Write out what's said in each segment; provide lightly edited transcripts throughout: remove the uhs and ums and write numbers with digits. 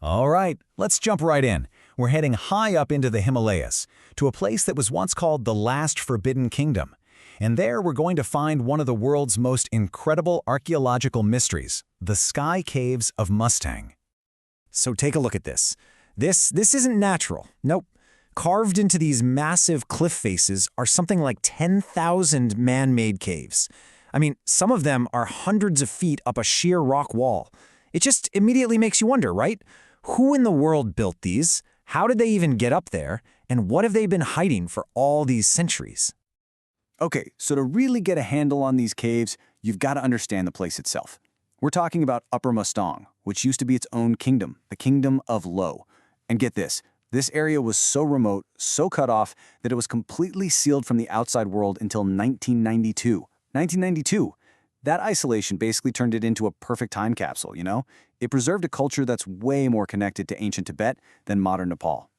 All right, let's jump right in. We're heading high up into the Himalayas, to a place that was once called the Last Forbidden Kingdom. And there we're going to find one of the world's most incredible archaeological mysteries, the Sky Caves of Mustang. So take a look at this. This isn't natural. Nope. Carved into these massive cliff faces are something like 10,000 man-made caves. I mean, some of them are hundreds of feet up a sheer rock wall. It just immediately makes you wonder, right? Who in the world built these? How did they even get up there? And what have they been hiding for all these centuries? Okay, so to really get a handle on these caves, you've got to understand the place itself. We're talking about Upper Mustang, which used to be its own kingdom, the Kingdom of Lo. And get this area was so remote, so cut off, that it was completely sealed from the outside world until 1992. 1992. That isolation basically turned it into a perfect time capsule, you know? It preserved a culture that's way more connected to ancient Tibet than modern Nepal.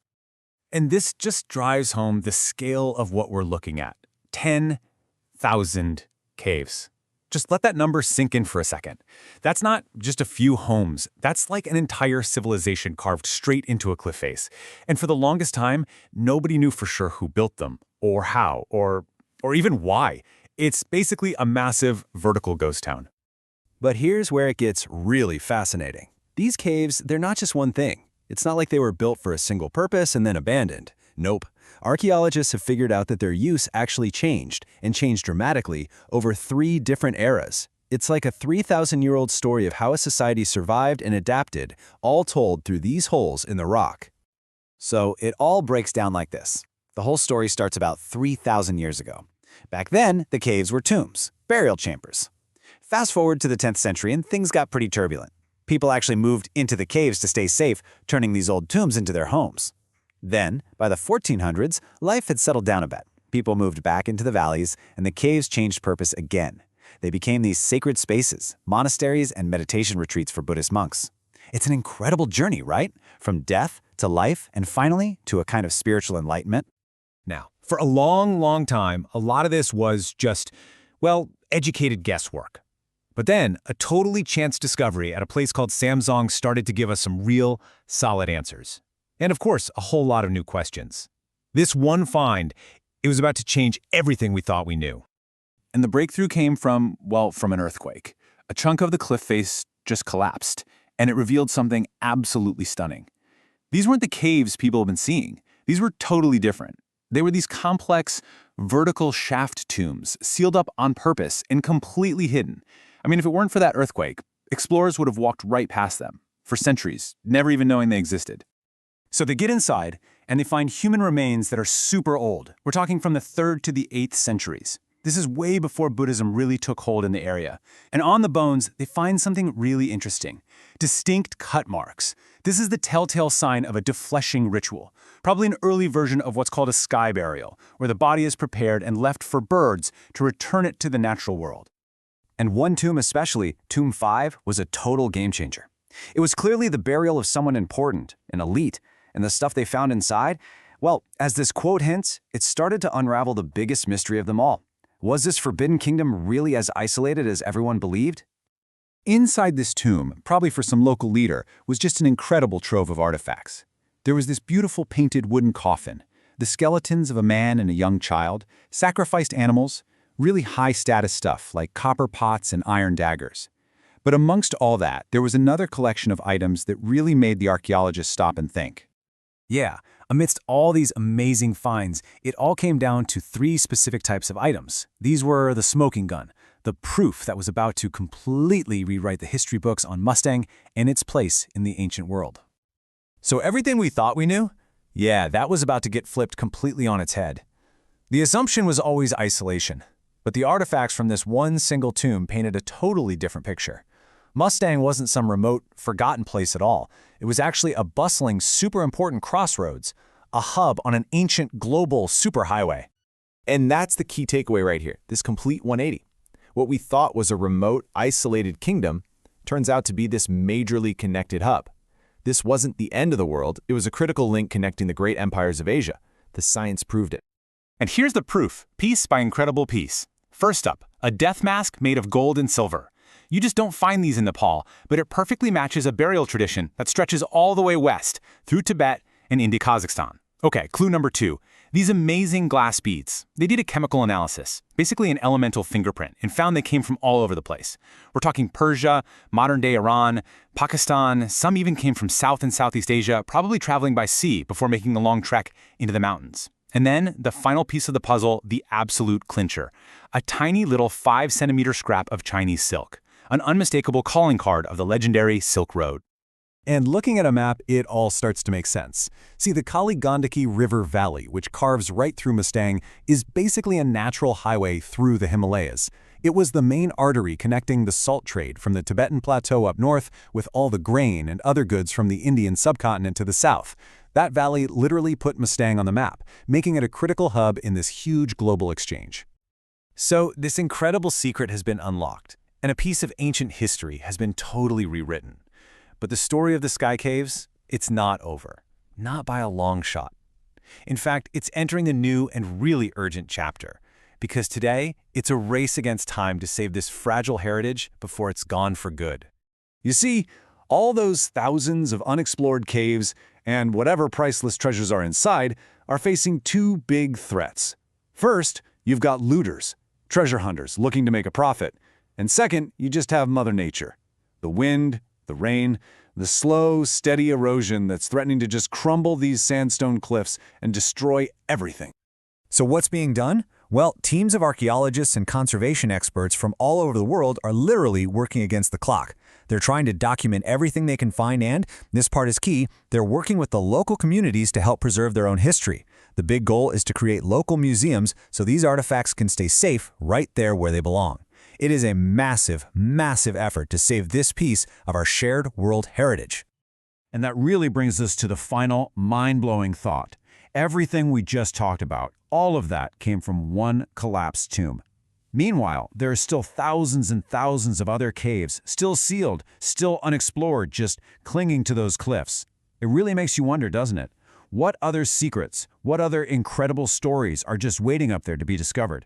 And this just drives home the scale of what we're looking at. 10,000 caves. Just let that number sink in for a second. That's not just a few homes. That's like an entire civilization carved straight into a cliff face. And for the longest time, nobody knew for sure who built them, or how, or even why. It's basically a massive vertical ghost town. But here's where it gets really fascinating. These caves, they're not just one thing. It's not like they were built for a single purpose and then abandoned. Nope. Archaeologists have figured out that their use actually changed, and changed dramatically, over 3 different eras. It's like a 3,000-year-old story of how a society survived and adapted, all told through these holes in the rock. So it all breaks down like this. The whole story starts about 3,000 years ago. Back then, the caves were tombs, burial chambers. Fast forward to the 10th century and things got pretty turbulent. People actually moved into the caves to stay safe, turning these old tombs into their homes. Then, by the 1400s, life had settled down a bit. People moved back into the valleys, and the caves changed purpose again. They became these sacred spaces, monasteries, and meditation retreats for Buddhist monks. It's an incredible journey, right? From death to life, and finally, to a kind of spiritual enlightenment. Now, for a long, long time, a lot of this was just, well, educated guesswork. But then, a totally chance discovery at a place called Samdzong started to give us some real, solid answers. And of course, a whole lot of new questions. This one find, it was about to change everything we thought we knew. And the breakthrough came from an earthquake. A chunk of the cliff face just collapsed, and it revealed something absolutely stunning. These weren't the caves people have been seeing. These were totally different. They were these complex, vertical shaft tombs, sealed up on purpose and completely hidden. I mean, if it weren't for that earthquake, explorers would have walked right past them, for centuries, never even knowing they existed. So they get inside, and they find human remains that are super old. We're talking from the 3rd to the 8th centuries. This is way before Buddhism really took hold in the area. And on the bones, they find something really interesting. Distinct cut marks. This is the telltale sign of a defleshing ritual, probably an early version of what's called a sky burial, where the body is prepared and left for birds to return it to the natural world. And one tomb especially, Tomb 5, was a total game changer. It was clearly the burial of someone important, an elite, and the stuff they found inside, well, as this quote hints, it started to unravel the biggest mystery of them all. Was this Forbidden Kingdom really as isolated as everyone believed? Inside this tomb, probably for some local leader, was just an incredible trove of artifacts. There was this beautiful painted wooden coffin, the skeletons of a man and a young child, sacrificed animals, really high-status stuff like copper pots and iron daggers. But amongst all that, there was another collection of items that really made the archaeologists stop and think. Yeah, amidst all these amazing finds, it all came down to 3 specific types of items. These were the smoking gun, the proof that was about to completely rewrite the history books on Mustang and its place in the ancient world. So everything we thought we knew? Yeah, that was about to get flipped completely on its head. The assumption was always isolation, but the artifacts from this one single tomb painted a totally different picture. Mustang wasn't some remote, forgotten place at all. It was actually a bustling, super important crossroads, a hub on an ancient global superhighway. And that's the key takeaway right here, this complete 180. What we thought was a remote, isolated kingdom turns out to be this majorly connected hub. This wasn't the end of the world, it was a critical link connecting the great empires of Asia. The science proved it. And here's the proof, piece by incredible piece. First up, a death mask made of gold and silver. You just don't find these in Nepal, but it perfectly matches a burial tradition that stretches all the way west, through Tibet and into Kazakhstan. Okay, clue number 2. These amazing glass beads. They did a chemical analysis, basically an elemental fingerprint, and found they came from all over the place. We're talking Persia, modern-day Iran, Pakistan. Some even came from South and Southeast Asia, probably traveling by sea before making a long trek into the mountains. And then, the final piece of the puzzle, the absolute clincher. A tiny little 5-centimeter scrap of Chinese silk. An unmistakable calling card of the legendary Silk Road. And looking at a map, it all starts to make sense. See, the Kali Gandaki River Valley, which carves right through Mustang, is basically a natural highway through the Himalayas. It was the main artery connecting the salt trade from the Tibetan Plateau up north with all the grain and other goods from the Indian subcontinent to the south. That valley literally put Mustang on the map, making it a critical hub in this huge global exchange. So, this incredible secret has been unlocked, and a piece of ancient history has been totally rewritten. But the story of the Sky Caves, it's not over. Not by a long shot. In fact, it's entering a new and really urgent chapter. Because today, it's a race against time to save this fragile heritage before it's gone for good. You see, all those thousands of unexplored caves and whatever priceless treasures are inside are facing two big threats. First, you've got looters, treasure hunters looking to make a profit. And second, you just have Mother Nature. The wind, the rain, the slow, steady erosion that's threatening to just crumble these sandstone cliffs and destroy everything. So what's being done? Well, teams of archaeologists and conservation experts from all over the world are literally working against the clock. They're trying to document everything they can find and, this part is key, they're working with the local communities to help preserve their own history. The big goal is to create local museums so these artifacts can stay safe right there where they belong. It is a massive, massive effort to save this piece of our shared world heritage. And that really brings us to the final, mind-blowing thought. Everything we just talked about, all of that came from one collapsed tomb. Meanwhile, there are still thousands and thousands of other caves, still sealed, still unexplored, just clinging to those cliffs. It really makes you wonder, doesn't it? What other secrets, what other incredible stories are just waiting up there to be discovered?